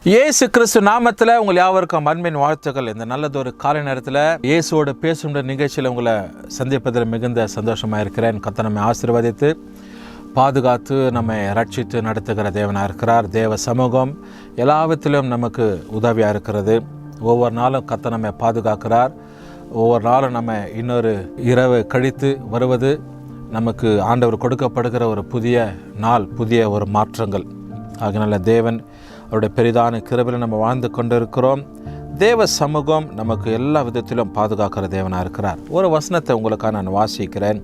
இயேசு கிறிஸ்து நாமத்தில் உங்கள் யாவருக்கும் அன்பின் வாழ்த்துக்கள். இந்த நல்லதொரு காலை நேரத்தில் இயேசுவோட பேசுகின்ற நிகழ்ச்சியில் உங்களை சந்திப்பதில் மிகுந்த சந்தோஷமாக இருக்கிறேன். கர்த்தர் நம்மை ஆசீர்வதித்து பாதுகாத்து நம்மை ரட்சித்து நடத்துகிற தேவனாக இருக்கிறார். தேவ சமூகம் எல்லாவிதத்திலும் நமக்கு உதவியாக இருக்கிறது. ஒவ்வொரு நாளும் கர்த்தர் நம்மை பாதுகாக்கிறார். ஒவ்வொரு நாளும் நம்ம இன்னொரு இரவு கழித்து வருவது நமக்கு ஆண்டவர் கொடுக்கப்படுகிற ஒரு புதிய நாள், புதிய ஒரு மாற்றங்கள். அதனால தேவன் அவருடைய பெரிதான கிருபையில் நம்ம வாழ்ந்து கொண்டு இருக்கிறோம். தேவ சமூகம் நமக்கு எல்லா விதத்திலும் பாதுகாக்கிற தேவனாக இருக்கிறார். ஒரு வசனத்தை உங்களுக்காக நான் வாசிக்கிறேன்.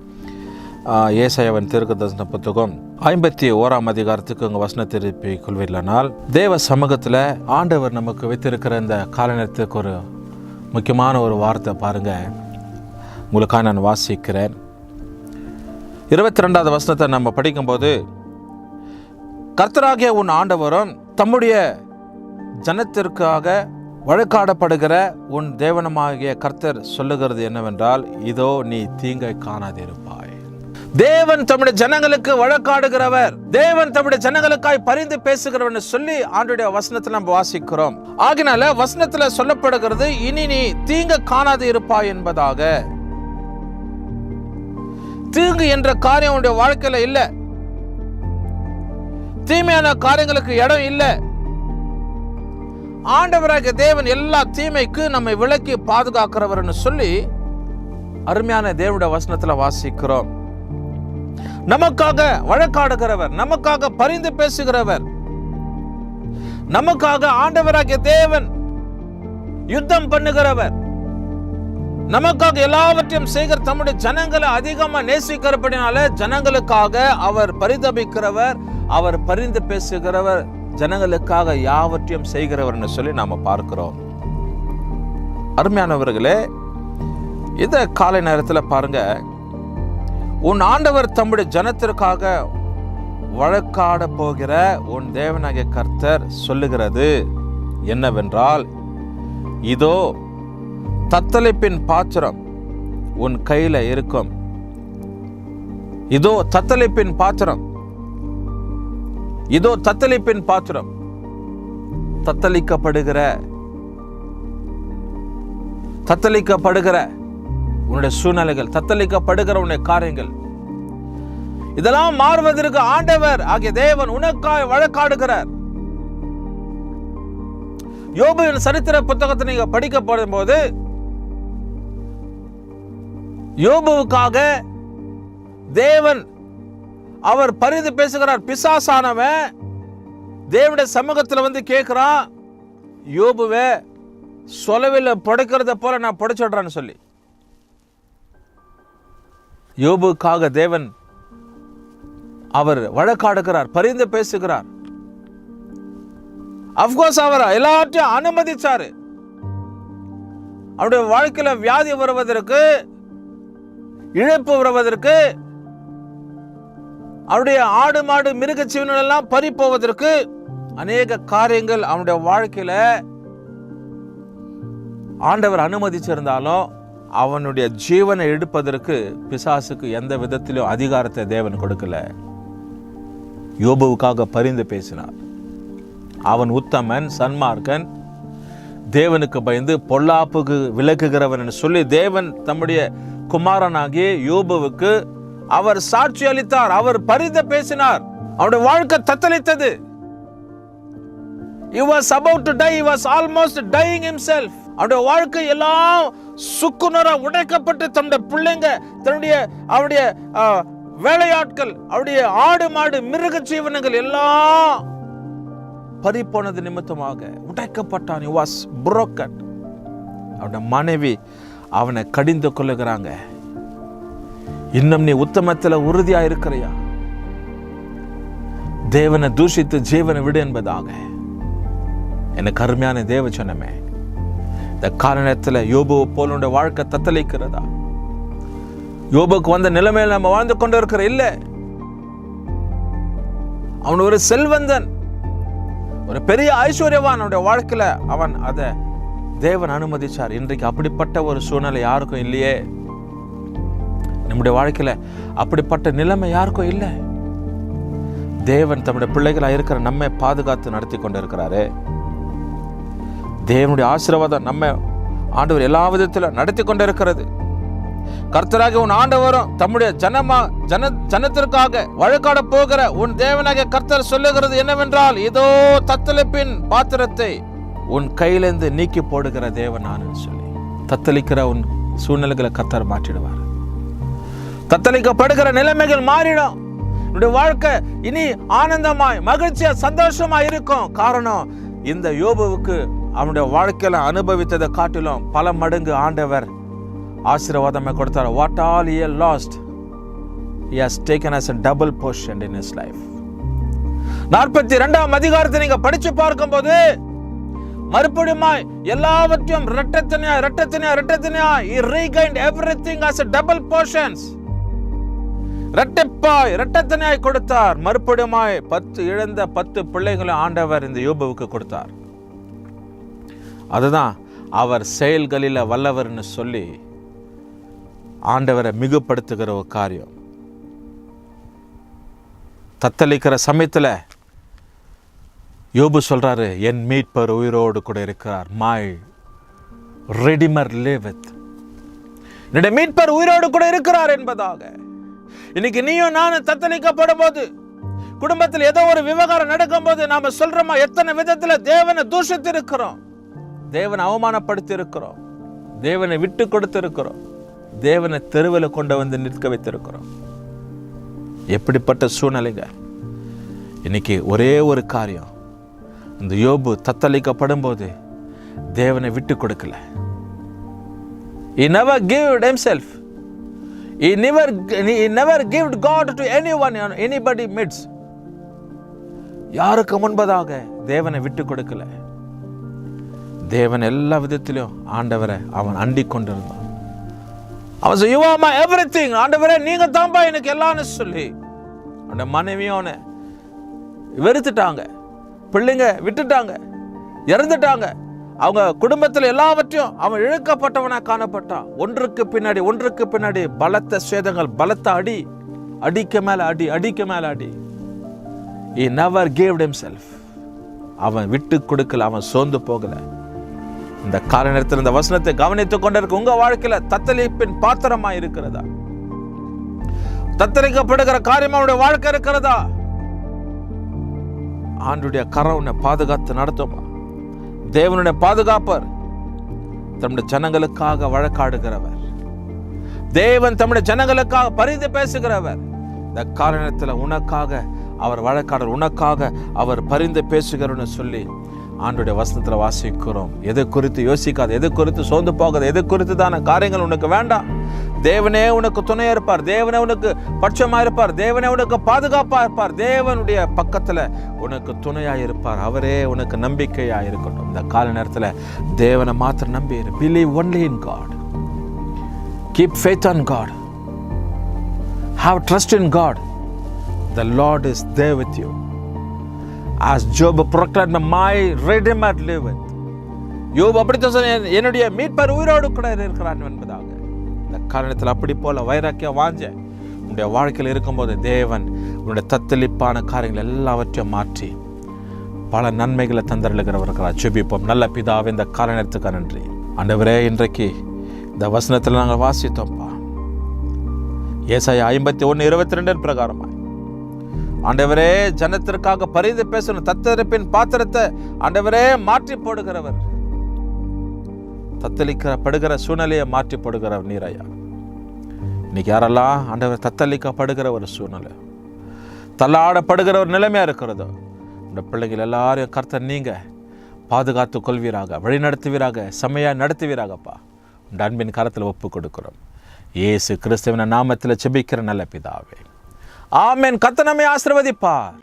ஏசாயாவின் தீர்க்கதரிசன புத்தகம் 51ஆம் அதிகாரத்துக்கு உங்கள் வசனத்தை திருப்பிக் கொள்வீர்களானால், தேவ சமூகத்தில் ஆண்டவர் நமக்கு வைத்திருக்கிற இந்த காலநேரத்துக்கு ஒரு முக்கியமான ஒரு வார்த்தை பாருங்கள், உங்களுக்காக நான் வாசிக்கிறேன். 22வது வசனத்தை நம்ம படிக்கும்போது, கர்த்தராகிய உன் ஆண்டவரும் தம்முடைய ஜனத்திற்காக வழக்காடப்படுகிற உன் தேவனமாகிய கர்த்தர் சொல்லுகிறது என்னவென்றால், இதோ நீ தீங்கை காணாதிருப்பாய். தேவன் தம்முடைய ஜனங்களுக்கு வழக்காடுகிறவர், தேவன் தம்முடைய ஜனங்களுக்காய் பரிந்து பேசுகிறவர் சொல்லி ஆண்டுடைய வசனத்தில் நம்ம வாசிக்கிறோம். ஆகினால வசனத்தில் சொல்லப்படுகிறது, இனி நீ தீங்கு காணாது இருப்பாய் என்பதாக. தீங்கு என்ற காரியம் உன்னுடைய வாழ்க்கையில இல்ல, தீமையான காரியங்களுக்கு இடம் இல்லை. ஆண்டவராகிய தேவன் எல்லா தீமைக்கு நம்மை விலக்கி பாதுகாக்கிறவர் சொல்லி அருமையான தேவனுடைய வசனத்துல வாசிக்கிறோம். நமக்காக வழக்காடுகிறவர், நமக்காக பரிந்து பேசுகிறவர், நமக்காக ஆண்டவராகிய தேவன் யுத்தம் பண்ணுகிறவர், நமக்காக எல்லாவற்றையும் செய்கிற தம்முடைய ஜனங்களை அதிகமா நேசிக்கிறபடினால ஜனங்களுக்காக அவர் பரிதபிக்கிறவர், அவர் பரிந்து பேசுகிறவர், ஜனங்களுக்காக யாவற்றையும் செய்கிறவர்னு சொல்லி நாம பார்க்கிறோம். அருமையானவர்களே, இந்த காலை நேரத்தில் பாருங்க, உன் ஆண்டவர் தம்முடைய ஜனத்திற்காக வழக்காட போகிற உன் தேவனாகிய கர்த்தர் சொல்லுகிறது என்னவென்றால், இதோ தத்தளிப்பின் பாத்திரம் உன் கையில இருக்கும். இதோ தத்தளிப்பின் பாத்திரம், இதோ தத்தளிப்பின் பாத்திரம். தத்தளிக்கப்படுகிற உன்னுடைய சூழ்நிலைகள், தத்தளிக்கப்படுகிற உன்னுடைய காரியங்கள், இதெல்லாம் மாறுவதற்கு ஆண்டவர் ஆகிய தேவன் உனக்காய் வழக்காடுகிறார். யோபுவின் சரித்திர புத்தகத்தை நீங்க படிக்க போடும்போது, யோபுவுக்காக தேவன் அவர் பரிந்து பேசுகிறார். பிசாசானவன் தேவனுடைய சமூகத்தில் வந்து கேட்கிறான், யோபுவே சொலவில் படைக்கிறத போல நான் படைச்சிடுறான்னு சொல்லி. யோபுக்காக தேவன் அவர் வழக்காடுகிறார், பரிந்து பேசுகிறார். அப்கோர்ஸ் அவர் எல்லாத்தையும் அனுமதிச்சாரு. அவருடைய வாழ்க்கையில வியாதி வருவதற்கு, இழப்பு வருவதற்கு, அவருடைய ஆடு மாடு மிருக ஜீவன்கள் எல்லாம் பறி போவதற்கு, அநேக காரியங்கள் அவனுடைய வாழ்க்கையில ஆண்டவர் அனுமதிச்சிருந்தாலும் அவனுடைய ஜீவனை எடுப்பதற்கு பிசாசுக்கு எந்த விதத்திலும் அதிகாரத்தை தேவன் கொடுக்கல. யோபுவுக்காக பரிந்து பேசினார். அவன் உத்தமன், சன்மார்க்கன், தேவனுக்கு பயந்து பொல்லாப்புக்கு விலக்குகிறவன் சொல்லி தேவன் தம்முடைய குமாரனாகிய யோபுவுக்கு அவர் சாட்சி அளித்தார். அவர் பரிந்து பேசினார். அவருடைய வாழ்க்கை தத்தளித்தது. He was about to die. He was almost dying himself. அவருடைய வாழ்க்கை எல்லாம் சுக்குநூறா உடைக்கப்பட்டு தன்னுடைய பிள்ளைங்க, அவருடைய வேலையாட்கள், அவருடைய ஆடு மாடு மிருக ஜீவனங்கள் எல்லாம் பறி போனது நிமித்தமாக உடைக்கப்பட்டான். He was broken. அவருடைய மனைவி அவனை கடிந்து கொள்ளுகிறாங்க. இன்னும் நீ உத்தமத்தில் உறுதியா இருக்கிறியா? தேவனை தூஷித்து ஜீவனை விடு என்பதாக. எனக்கு அருமையான தேவ சொன்னமே, இந்த காரணத்தில் யோபுவை போல வாழ்க்கை தத்தளிக்கிறதா? யோபுக்கு வந்த நிலைமையில் நம்ம வாழ்ந்து கொண்டு இருக்கிற இல்ல. அவன் ஒரு செல்வந்தன், ஒரு பெரிய ஐஸ்வர்யவான். அவனுடைய வாழ்க்கையில அவன் அதை தேவன் அனுமதிச்சார். இன்றைக்கு அப்படிப்பட்ட ஒரு சூழ்நிலை யாருக்கும் இல்லையே. நம்முடைய வாழ்க்கையில அப்படிப்பட்ட நிலைமை யாருக்கும் இல்லை. தேவன் தம்முடைய பிள்ளைகளா இருக்கிற நம்மை பாதுகாத்து நடத்தி கொண்டு இருக்கிறாரு. தேவனுடைய ஆசீர்வாதம் நம்ம ஆண்டவர் எல்லா விதத்திலும் நடத்தி கொண்டிருக்கிறது. கர்த்தராகிய உன் ஆண்டவரும் தம்முடைய ஜனத்திற்காக வழக்காட போகிற உன் தேவனாகிய கர்த்தர் சொல்லுகிறது என்னவென்றால், இதோ தத்தளிப்பின் பாத்திரத்தை உன் கையிலிருந்து நீக்கி போடுகிற தேவன் நான் சொல்லி, தத்தளிக்கிற உன் சூழ்நிலைகளை கர்த்தர் மாற்றிடுவார். தத்தளிக்கப்படுகிற நிலைமைகள் மாறிடும். உன்னுடைய வாழ்க்கை இனி ஆனந்தமாய் மகிழ்ச்சியா சந்தோஷமா இருக்கும். காரணம், இந்த யோபுவுக்கு அவனுடைய வாழ்க்கையில அனுபவித்ததை காட்டிலும் பல மடங்கு ஆண்டவர் ஆசீர்வாதமே கொடுத்தார். What all he lost, he has taken as a double portion in his life. 42ஆம் அதிகாரத்தை நீங்க படிச்சு பார்க்கும்போது மறுபடியும் எல்லாவற்றையும் இரட்டத்தனையா he regained everything as a double portions. இரட்டத்தனையாய் கொடுத்தார். மறுபடியும் 10 இழந்த 10 பிள்ளைகளை ஆண்டவர் இந்த யோபுவுக்கு கொடுத்தார். அதுதான் அவர் செயல்களில் வல்லவர்னு சொல்லி ஆண்டவரை மிகுப்படுத்துகிற ஒரு காரியம். தத்தளிக்கிற சமயத்தில் யோபு சொல்றாரு, என் மீட்பர் உயிரோடு கூட இருக்கிறார். My redeemer லிவத். என்னுடைய மீட்பர் உயிரோடு கூட இருக்கிறார் என்பதாக. இன்னைக்கு நீயும் நானும் தத்தளிக்கப்படும் போது, குடும்பத்தில் ஏதோ ஒரு விவகாரம் நடக்கும் போது நாம சொல்றோமா, எத்தனை விதத்துல தேவனை தூஷித்து இருக்கிறோம், தேவனை அவமானப்படுத்தி இருக்கிறோம், தேவனை விட்டு கொடுத்து இருக்கிறோம், தேவனை தெருவில் கொண்டு வந்து நிற்க வைத்திருக்கிறோம். எப்படிப்பட்ட சூழ்நிலைங்க. இன்னைக்கு ஒரே ஒரு காரியம், இந்த யோபு தத்தளிக்கப்படும் போது தேவனை விட்டு கொடுக்கல. He never gave himself. He never gave God to anyone, anybody midst. யாருக்கு முன்பதாக தேவனை விட்டு கொடுக்கல. தேவன் எல்லா விதத்திலும் ஆண்டவரை அவன் அண்டிக் கொண்டிருந்தான். அவன் You are my everything. ஆண்டவரே நீங்க தான்பா எனக்கு எல்லாம்னு சொல்லி அந்த மனைவியும் அவனை வெறுத்துட்டாங்க, பிள்ளைங்க விட்டுட்டாங்க, இறந்துட்டாங்க. அவங்க குடும்பத்தில் எல்லாவற்றையும் அவன் இழுக்கப்பட்டவனா காணப்பட்டான். ஒன்றுக்கு பின்னாடி பலத்த சேதங்கள், பலத்த அடிக்க மேல அடி. He never gave himself. அவன் விட்டு கொடுக்கல, அவன் சோர்ந்து போகல. இந்த கால நேரத்தில் இந்த வசனத்தை கவனித்துக் கொண்டிருக்க உங்க வாழ்க்கையில தத்தளிப்பின் பாத்திரமா இருக்கிறதா? தத்தளிக்கப்படுகிற காரியமா உடைய வாழ்க்கை இருக்கிறதா? ஆண்டுடைய கரம் உன்னை பாதுகாத்து நடத்துமா? தேவனுடைய பாதுகாப்பர், தம்முடைய ஜனங்களுக்காக வழக்காடுகிறவர், தேவன் தம்முடைய ஜனங்களுக்காக பரிந்து பேசுகிறவர். இந்த காரணத்தில் உனக்காக அவர் வழக்காடர், உனக்காக அவர் பரிந்து பேசுகிறன்னு சொல்லி ஆண்டுடைய வசனத்தில் வாசிக்கிறோம். எதை குறித்து யோசிக்காது, எதை குறித்து சோர்ந்து போகாது, எதை குறித்து தான காரியங்கள் உனக்கு வேண்டாம். தேவனே உனக்கு துணையா இருப்பார், தேவனே உனக்கு பட்சமா இருப்பார், தேவனே உனக்கு பாதுகாப்பா இருப்பார், தேவனுடைய பக்கத்துல உனக்கு துணையா இருப்பார். அவரே உனக்கு நம்பிக்கையா இருக்கட்டும். இந்த கால நேரத்தில் தேவனை மாத்திரம் நம்பி இரு. Believe only in God. Keep faith on God. Have trust in God. The Lord is there with you. As Job proclaimed, my Redeemer liveth. யோபு அப்படித்தான் சொன்னான், என்னுடைய மீட்பர் உயிரோடு கூட இருக்கிறான் என்பதாக. இந்த காரணத்தில் அப்படி போல வைராக்கியம் வாஞ்ச உன்னுடைய வாழ்க்கையில் இருக்கும்போது தேவன் உன்னுடைய தத்தளிப்பான காரியங்கள் எல்லாவற்றையும் மாற்றி பல நன்மைகளை தந்தருளுகிறவர்களாக ஜெபிப்போம். நல்ல பிதாவே, இந்த காரணத்துக்கு நன்றி. ஆண்டவரே, இன்றைக்கு இந்த வசனத்தில் நாங்கள் வாசித்தோம்ப்பா. ஏசாயா 51:22 பிரகாரமாய் ஆண்டவரே ஜனத்திற்காக பரிந்து பேசணும், தத்தளிப்பின் பாத்திரத்தை ஆண்டவரே மாற்றி போடுகிறவர், தத்தளிக்கப்படுகிற சூழ்நிலையை மாற்றி போடுகிறவர் நீரையா. இன்னைக்கு யாரெல்லாம் ஆண்டவர் தத்தளிக்கப்படுகிற ஒரு சூழ்நிலை, தள்ளாடப்படுகிற ஒரு நிலைமையா இருக்கிறதோ, இந்த பிள்ளைகள் எல்லாரையும் கர்த்தர் நீங்க பாதுகாத்து கொள்வீராக, வழி நடத்துவீராக, செம்மையா நடத்துவீராகப்பா. உங்க அன்பின் கரத்தில் ஒப்பு கொடுக்கிறோம். இயேசு கிறிஸ்துவின் நாமத்தில் ஜெபிக்கிற நல்ல பிதாவே, ஆமென். கர்த்தர் நம்மை ஆசீர்வதிப்பார்.